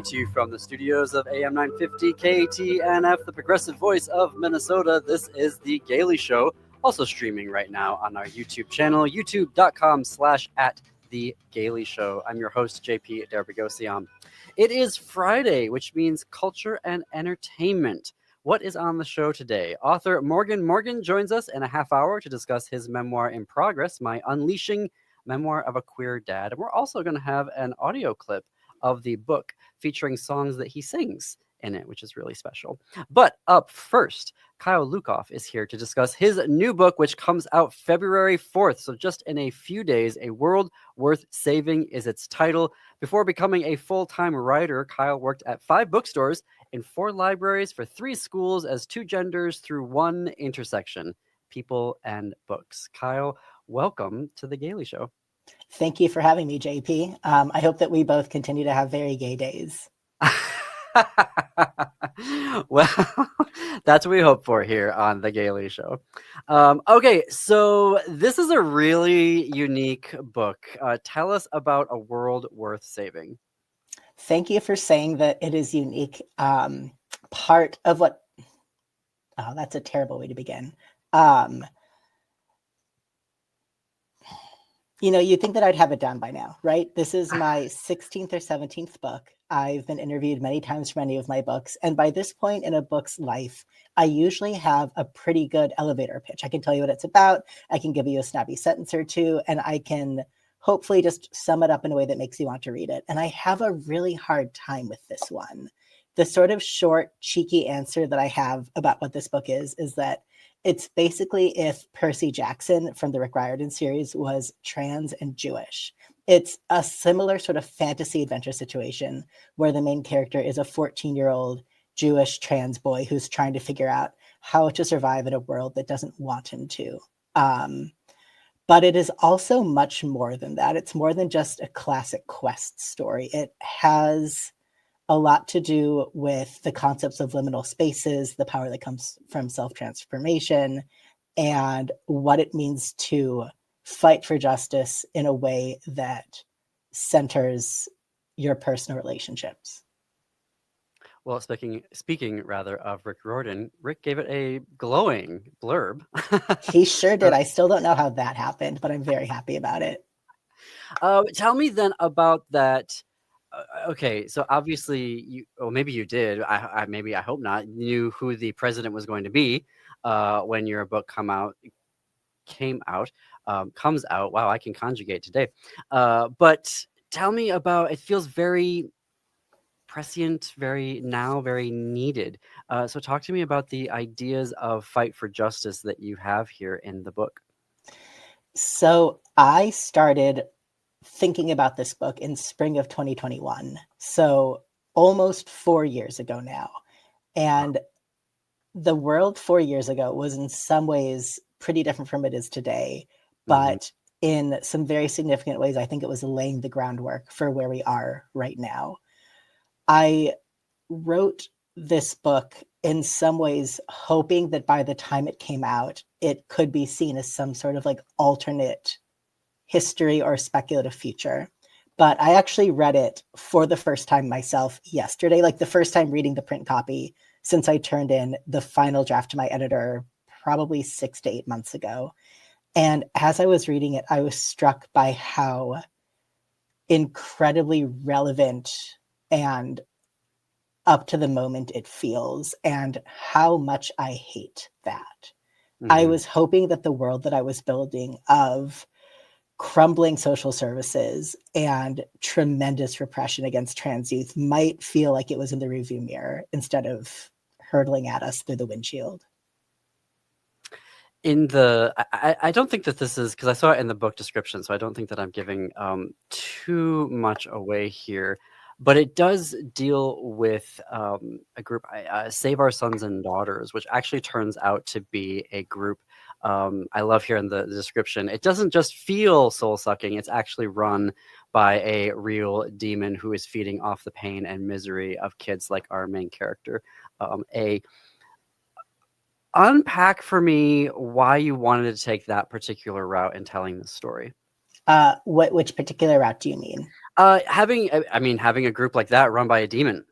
to you from the studios of AM 950 KTNF, the progressive voice of Minnesota. This is The Gailey Show, also streaming right now on our YouTube channel, youtube.com/at The Gailey Show. I'm your host, JP Darbagosian. It is Friday, which means culture and entertainment. What is on the show today? Author Morgan Morgan joins us in a half hour to discuss his memoir in progress, My Unleashing Memoir of a Queer Dad. And we're also going to have an audio clip of the book featuring songs that he sings in it, which is really special. But up first, Kyle Lukoff is here to discuss his new book, which comes out February 4th. So just in a few days, A World Worth Saving is its title. Before becoming a full-time writer, Kyle worked at 5 bookstores, in 4 libraries, for 3 schools, as 2 genders through 1 intersection, people and books. Kyle, welcome to The Gailey Show. Thank you for having me, JP. I hope that we both continue to have very gay days. Well, that's what we hope for here on The Gailey Show. Okay, so this is a really unique book. Tell us about A World Worth Saving. Thank you for saying that it is unique. Part of what... Oh, that's a terrible way to begin. You'd think that I'd have it done by now, right? This is my 16th or 17th book. I've been interviewed many times for many of my books. And by this point in a book's life, I usually have a pretty good elevator pitch. I can tell you what it's about. I can give you a snappy sentence or two, and I can hopefully just sum it up in a way that makes you want to read it. And I have a really hard time with this one. The sort of short, cheeky answer that I have about what this book is that it's basically if Percy Jackson from the Rick Riordan series was trans and Jewish. It's a similar sort of fantasy adventure situation where the main character is a 14-year-old Jewish trans boy who's trying to figure out how to survive in a world that doesn't want him to. But it is also much more than that. It's more than just a classic quest story. It has a lot to do with the concepts of liminal spaces, the power that comes from self-transformation, and what it means to fight for justice in a way that centers your personal relationships. Well, speaking rather of Rick Riordan, Rick gave it a glowing blurb. He sure did. I still don't know how that happened, but I'm very happy about it. Tell me then about that. Okay, so obviously maybe you did. I hope not. Knew who the president was going to be when your book comes out. Wow, I can conjugate today. But tell me about. It feels very prescient, very needed. So talk to me about the ideas of fight for justice that you have here in the book. So I started thinking about this book in spring of 2021. So almost 4 years ago now. And the world 4 years ago was in some ways pretty different from it is today. But in some very significant ways, I think it was laying the groundwork for where we are right now. I wrote this book in some ways hoping that by the time it came out, it could be seen as some sort of like alternate history or speculative future. But I actually read it for the first time myself yesterday, like the first time reading the print copy since I turned in the final draft to my editor probably 6 to 8 months ago. And as I was reading it, I was struck by how incredibly relevant and up to the moment it feels, and how much I hate that. I was hoping that the world that I was building of crumbling social services and tremendous repression against trans youth might feel like it was in the rearview mirror instead of hurtling at us through the windshield. I don't think that this is, because I saw it in the book description, so I don't think that I'm giving too much away here. But it does deal with a group, Save Our Sons and Daughters, which actually turns out to be a group. I love here in the description. It doesn't just feel soul-sucking. It's actually run by a real demon who is feeding off the pain and misery of kids like our main character. Unpack for me why you wanted to take that particular route in telling this story. Which particular route do you mean? Having a group like that run by a demon.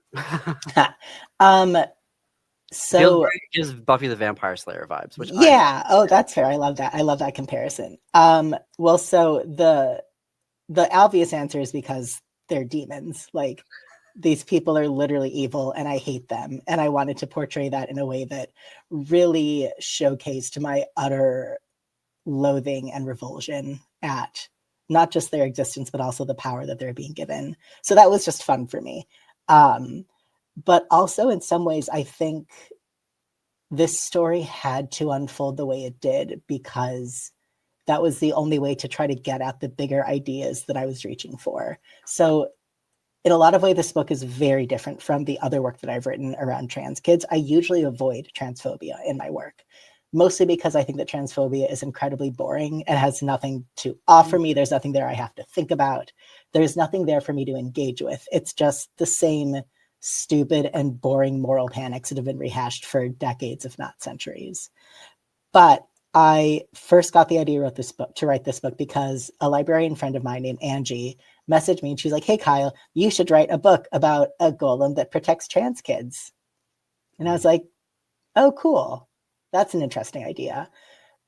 So gives Buffy the Vampire Slayer vibes, which oh, that's fair. I love that. I love that comparison. Well, so the obvious answer is because they're demons. Like, these people are literally evil and I hate them. And I wanted to portray that in a way that really showcased my utter loathing and revulsion at not just their existence, but also the power that they're being given. So that was just fun for me. But also in some ways, I think this story had to unfold the way it did because that was the only way to try to get at the bigger ideas that I was reaching for. So in a lot of ways, this book is very different from the other work that I've written around trans kids. I usually avoid transphobia in my work, mostly because I think that transphobia is incredibly boring and has nothing to offer me. There's nothing there I have to think about. There's nothing there for me to engage with. It's just the same stupid and boring moral panics that have been rehashed for decades, if not centuries. But I first got the idea to write this book because a librarian friend of mine named Angie messaged me and she's like, "Hey, Kyle, you should write a book about a golem that protects trans kids." And I was like, "Oh, cool. That's an interesting idea."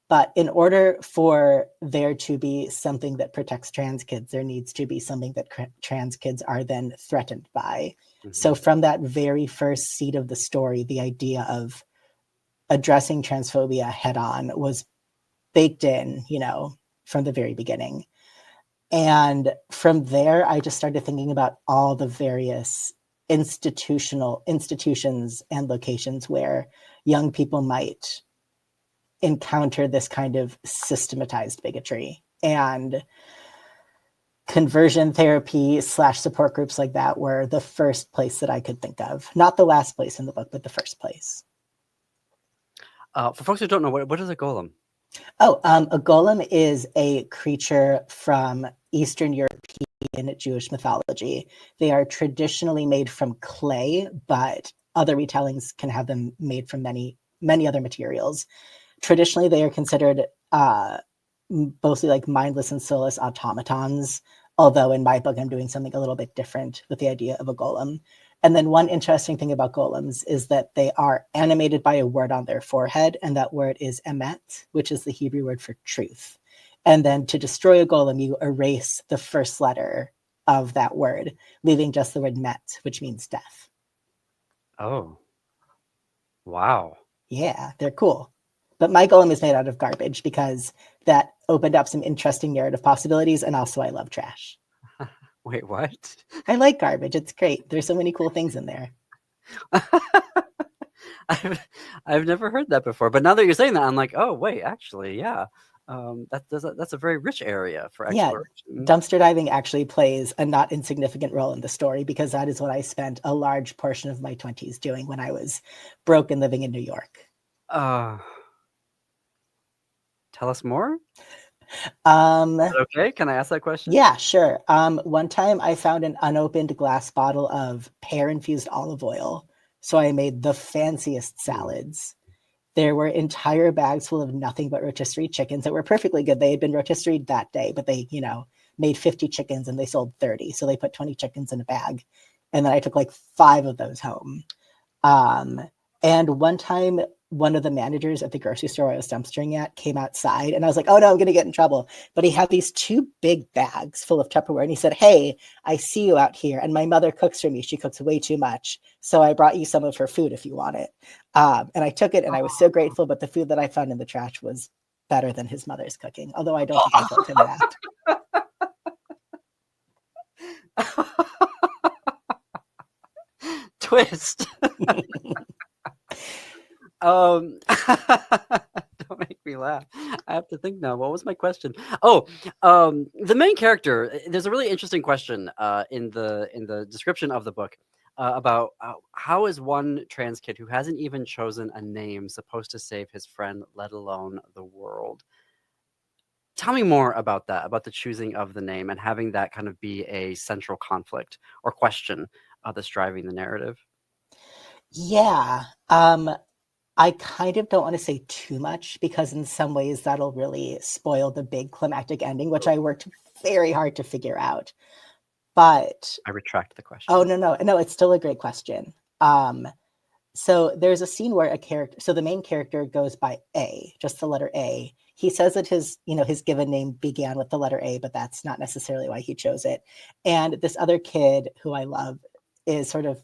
But in order for there to be something that protects trans kids, there needs to be something that trans kids are then threatened by. Mm-hmm. So from that very first seed of the story, the idea of addressing transphobia head on was baked in, from the very beginning. And from there, I just started thinking about all the various institutions and locations where young people might encounter this kind of systematized bigotry. And conversion therapy / support groups like that were the first place that I could think of. Not the last place in the book, but the first place. For folks who don't know, what is a golem? Oh, a golem is a creature from Eastern European Jewish mythology. They are traditionally made from clay, but other retellings can have them made from many, many other materials. Traditionally, they are considered mostly like mindless and soulless automatons, although in my book, I'm doing something a little bit different with the idea of a golem. And then one interesting thing about golems is that they are animated by a word on their forehead, and that word is emet, which is the Hebrew word for truth. And then to destroy a golem, you erase the first letter of that word, leaving just the word met, which means death. Oh. Wow. Yeah, they're cool. But my golem is made out of garbage because that opened up some interesting narrative possibilities, and also I love trash. Wait, what? I like garbage. It's great. There's so many cool things in there. I've never heard that before, but now that you're saying that, I'm like, oh wait, actually, yeah, that's a very rich area for exploration. Yeah, dumpster diving actually plays a not insignificant role in the story because that is what I spent a large portion of my 20s doing when I was broke and living in New York. Tell us more. Okay, can I ask that question? Yeah, sure. One time I found an unopened glass bottle of pear-infused olive oil, so I made the fanciest salads. There were entire bags full of nothing but rotisserie chickens that were perfectly good. They had been rotisseried that day, but they, made 50 chickens and they sold 30. So they put 20 chickens in a bag. And then I took like 5 of those home. And one time, one of the managers at the grocery store I was dumpstering at came outside and I was like, oh no, I'm going to get in trouble. But he had these 2 big bags full of Tupperware and he said, hey, I see you out here. And my mother cooks for me. She cooks way too much. So I brought you some of her food if you want it. And I tock it and I was so grateful. But the food that I found in the trash was better than his mother's cooking. Although I don't think I told him that. Twist. Don't make me laugh. I have to think now. What was my question? Oh, the main character. There's a really interesting question in the description of the book about how is one trans kid who hasn't even chosen a name supposed to save his friend, let alone the world? Tell me more about that, about the choosing of the name and having that kind of be a central conflict or question that's driving the narrative. Yeah. I kind of don't want to say too much because in some ways that'll really spoil the big climactic ending, which I worked very hard to figure out. But I retract the question. oh no, it's still a great question. So there's a scene where the main character goes by A, just the letter A. He says that his given name began with the letter A, but that's not necessarily why he chose it. And this other kid who I love is sort of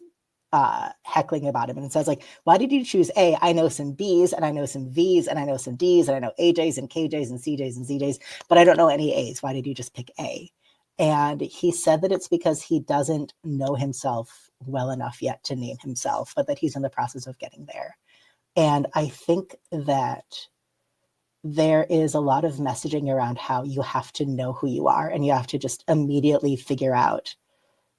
heckling about him and says, like, why did you choose A? I know some B's and I know some V's and I know some D's and I know AJ's and KJ's and CJ's and ZJ's, but I don't know any A's. Why did you just pick A? And he said that it's because he doesn't know himself well enough yet to name himself, but that he's in the process of getting there. And I think that there is a lot of messaging around how you have to know who you are and you have to just immediately figure out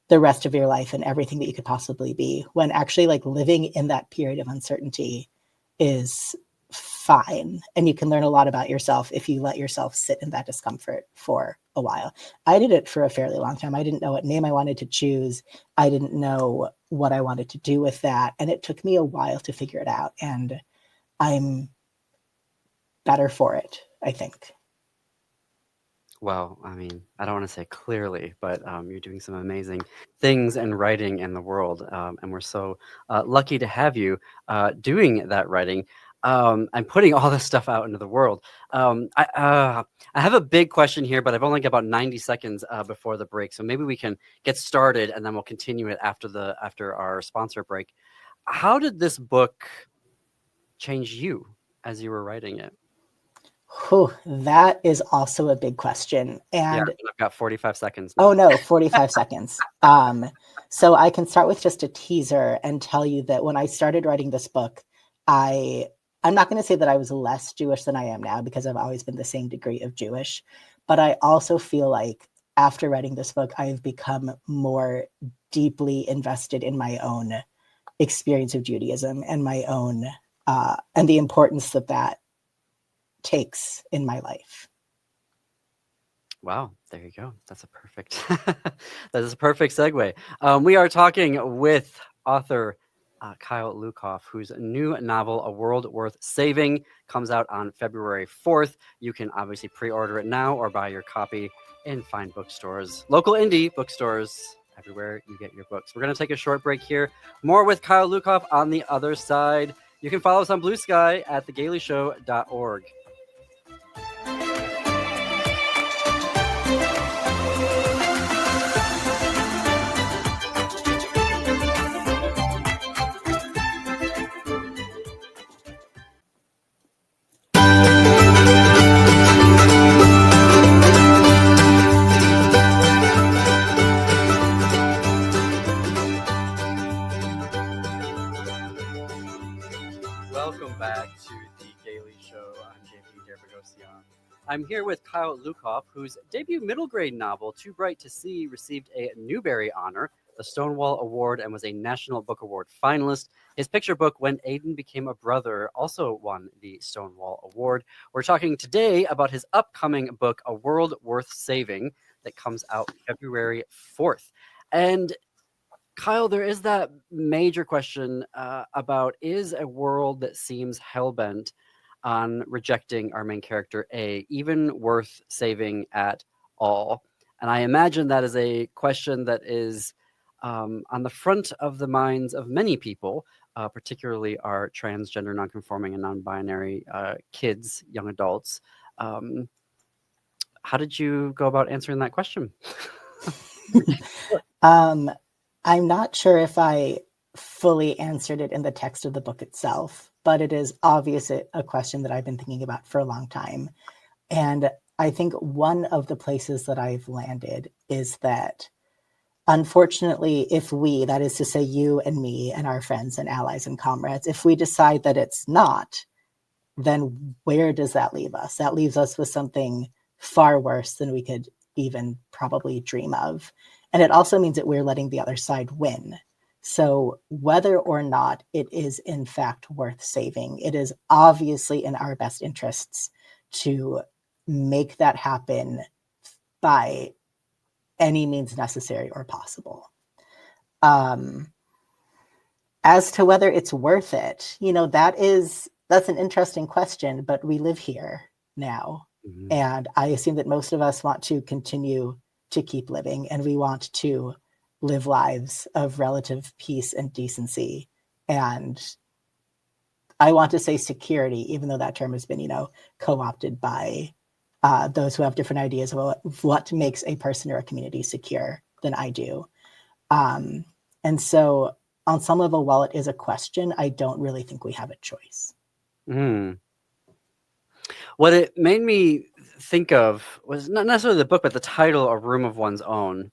the rest of your life and everything that you could possibly be, when actually like living in that period of uncertainty is fine. And you can learn a lot about yourself if you let yourself sit in that discomfort for a while. I did it for a fairly long time. I didn't know what name I wanted to choose. I didn't know what I wanted to do with that. And it took me a while to figure it out. And I'm better for it, I think. Well, I mean, I don't want to say clearly, but you're doing some amazing things and writing in the world. And we're so lucky to have you doing that writing and putting all this stuff out into the world. I have a big question here, but I've only got about 90 seconds before the break. So maybe we can get started and then we'll continue it after our sponsor break. How did this book change you as you were writing it? Whew, that is also a big question. And yeah, I've got 45 seconds now. Oh no, 45 seconds. So I can start with just a teaser and tell you that when I started writing this book, I'm not going to say that I was less Jewish than I am now, because I've always been the same degree of Jewish. But I also feel like after writing this book, I've become more deeply invested in my own experience of Judaism and my own, and the importance that takes in my life. Wow, there you go. That's a perfect that is a perfect segue. We are talking with author Kyle Lukoff, whose new novel, A World Worth Saving, comes out on February 4th. You can obviously pre-order it now or buy your copy in fine bookstores, local indie bookstores, everywhere you get your books. We're going to take a short break here. More with Kyle Lukoff on the other side. You can follow us on Blue Sky at thegaleyshow.org. Welcome back to The Gaily Show. I'm JP Dervagosian. I'm here with Kyle Lukoff, whose debut middle grade novel, Too Bright to See, received a Newbery honor, the Stonewall Award, and was a National Book Award finalist. His picture book, When Aiden Became a Brother, also won the Stonewall Award. We're talking today about his upcoming book, A World Worth Saving, that comes out February 4th. And Kyle, there is that major question about, is a world that seems hellbent on rejecting our main character A even worth saving at all? And I imagine that is a question that is on the front of the minds of many people, particularly our transgender, nonconforming, and non-binary kids, young adults. How did you go about answering that question? I'm not sure if I fully answered it in the text of the book itself, but it is obviously a question that I've been thinking about for a long time. And I think one of the places that I've landed is that, unfortunately, if we, that is to say you and me and our friends and allies and comrades, if we decide that it's not, then where does that leave us? That leaves us with something far worse than we could even probably dream of. And it also means that we're letting the other side win. So whether or not it is in fact worth saving, it is obviously in our best interests to make that happen by any means necessary or possible. As to whether it's worth it, that's an interesting question, but we live here now. Mm-hmm. And I assume that most of us want to continue to keep living, and we want to live lives of relative peace and decency. And I want to say security, even though that term has been, co-opted by those who have different ideas about what makes a person or a community secure than I do. And so on some level, while it is a question, I don't really think we have a choice. What it made me think of was not necessarily the book, but the title, A Room of One's Own,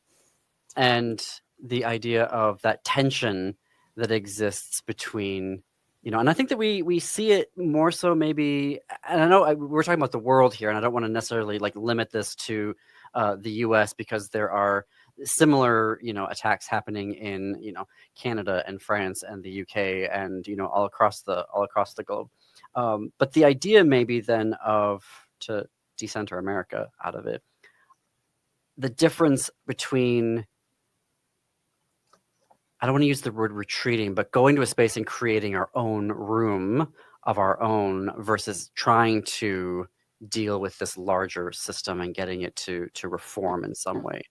and the idea of that tension that exists between, and I think that we see it more so maybe, and I know we're talking about the world here, and I don't want to necessarily like limit this to the US, because there are similar, attacks happening in, Canada and France and the UK and, all across the globe. But the idea maybe then to decenter America out of it, the difference between, I don't want to use the word retreating, but going to a space and creating our own room of our own versus trying to deal with this larger system and getting it to reform in some way.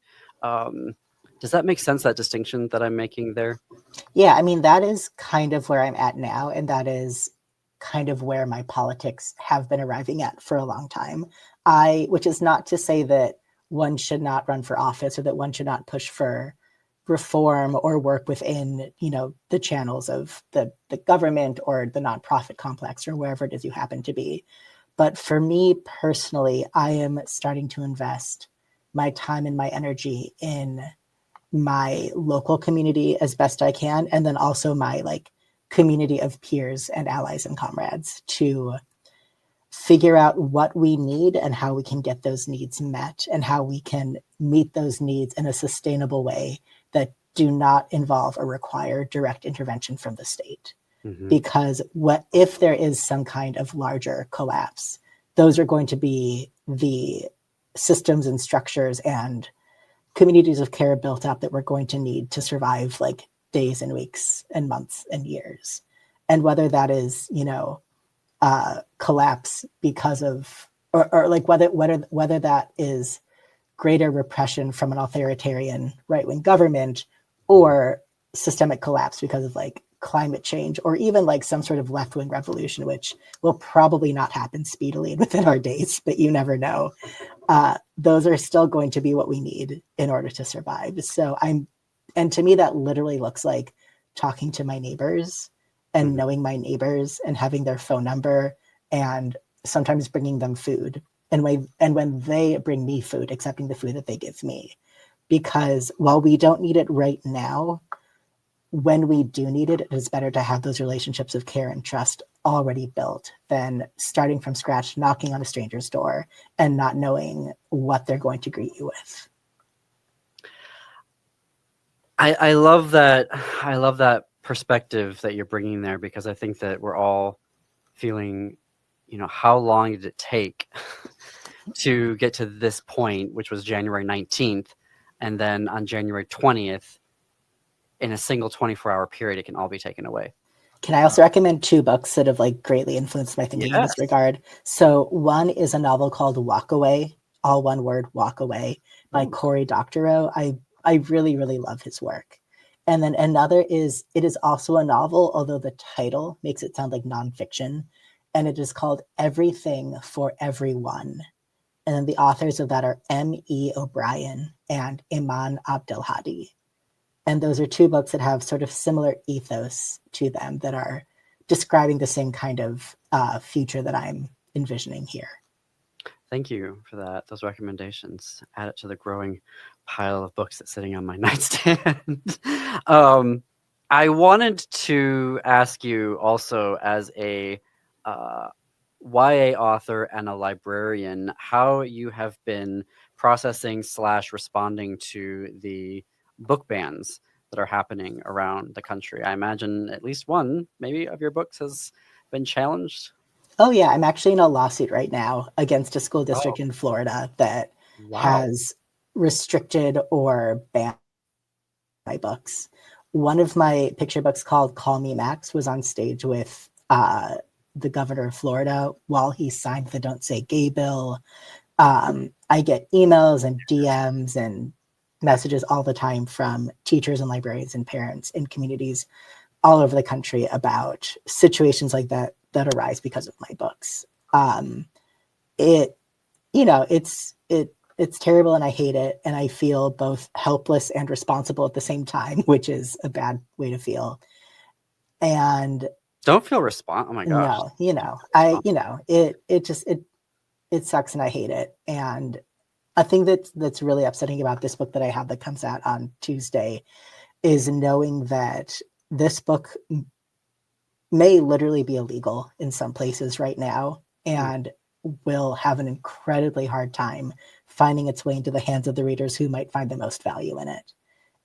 Does that make sense, that distinction that I'm making there? Yeah, I mean, that is kind of where I'm at now, and that is kind of where my politics have been arriving at for a long time. Which is not to say that one should not run for office or that one should not push for reform or work within, the channels of the government or the nonprofit complex or wherever it is you happen to be. But for me personally, I am starting to invest my time and my energy in my local community as best I can, and then also my community of peers and allies and comrades to figure out what we need and how we can get those needs met and how we can meet those needs in a sustainable way that do not involve or require direct intervention from the state. Mm-hmm. Because if there is some kind of larger collapse, those are going to be the systems and structures and communities of care built up that we're going to need to survive days and weeks and months and years. And whether that is, collapse because of, or whether that is greater repression from an authoritarian right-wing government or systemic collapse because of climate change, or even some sort of left-wing revolution, which will probably not happen speedily within our days, but you never know. Those are still going to be what we need in order to survive. And to me, that literally looks like talking to my neighbors and knowing my neighbors and having their phone number and sometimes bringing them food. And when they bring me food, accepting the food that they give me. Because while we don't need it right now, when we do need it, it is better to have those relationships of care and trust already built than starting from scratch, knocking on a stranger's door and not knowing what they're going to greet you with. I love that. I love that perspective that you're bringing there, because I think that we're all feeling, how long did it take to get to this point, which was January 19th. And then on January 20th, in a single 24-hour period, it can all be taken away. Can I also recommend two books that have greatly influenced my thinking in this regard? So one is a novel called Walk Away, all one word, Walk Away, by Cory Doctorow. I really, really love his work. And then another it is also a novel, although the title makes it sound like nonfiction. And it is called Everything for Everyone. And then the authors of that are M.E. O'Brien and Iman Abdelhadi. And those are two books that have sort of similar ethos to them that are describing the same kind of future that I'm envisioning here. Thank you for that. Those recommendations. Add it to the growing pile of books that's sitting on my nightstand. I wanted to ask you also, as a YA author and a librarian, how you have been processing / responding to the book bans that are happening around the country. I imagine at least one, maybe, of your books has been challenged. Oh yeah, I'm actually in a lawsuit right now against a school district in Florida that has restricted or banned my books. One of my picture books, called Call Me Max, was on stage with the governor of Florida while he signed the Don't Say Gay bill. I get emails and DMs and messages all the time from teachers and librarians and parents in communities all over the country about situations like that arise because of my books. It's terrible and I hate it. And I feel both helpless and responsible at the same time, which is a bad way to feel. And don't feel oh my gosh. No, it sucks and I hate it. And a thing that's really upsetting about this book that I have that comes out on Tuesday is knowing that this book may literally be illegal in some places right now and will have an incredibly hard time finding its way into the hands of the readers who might find the most value in it.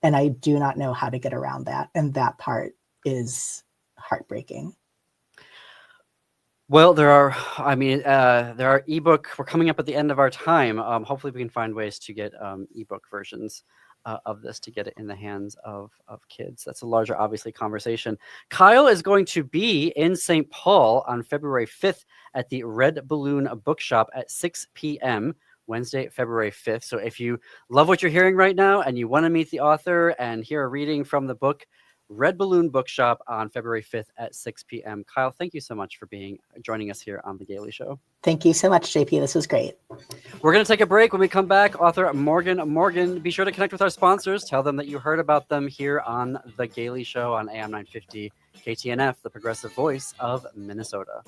And I do not know how to get around that. And that part is heartbreaking. Well, there are ebook. We're coming up at the end of our time. Hopefully we can find ways to get ebook versions of this to get it in the hands of kids. That's a larger, obviously, conversation. Kyle is going to be in St. Paul on February 5th at the Red Balloon Bookshop at 6 p.m. Wednesday, February 5th. So if you love what you're hearing right now and you want to meet the author and hear a reading from the book, Red Balloon Bookshop on February 5th at 6 p.m. Kyle, thank you so much for joining us here on The Gailey Show. Thank you so much, JP. This was great. We're going to take a break. When we come back, author Morgan, be sure to connect with our sponsors. Tell them that you heard about them here on The Gailey Show on AM 950 KTNF, the progressive voice of Minnesota.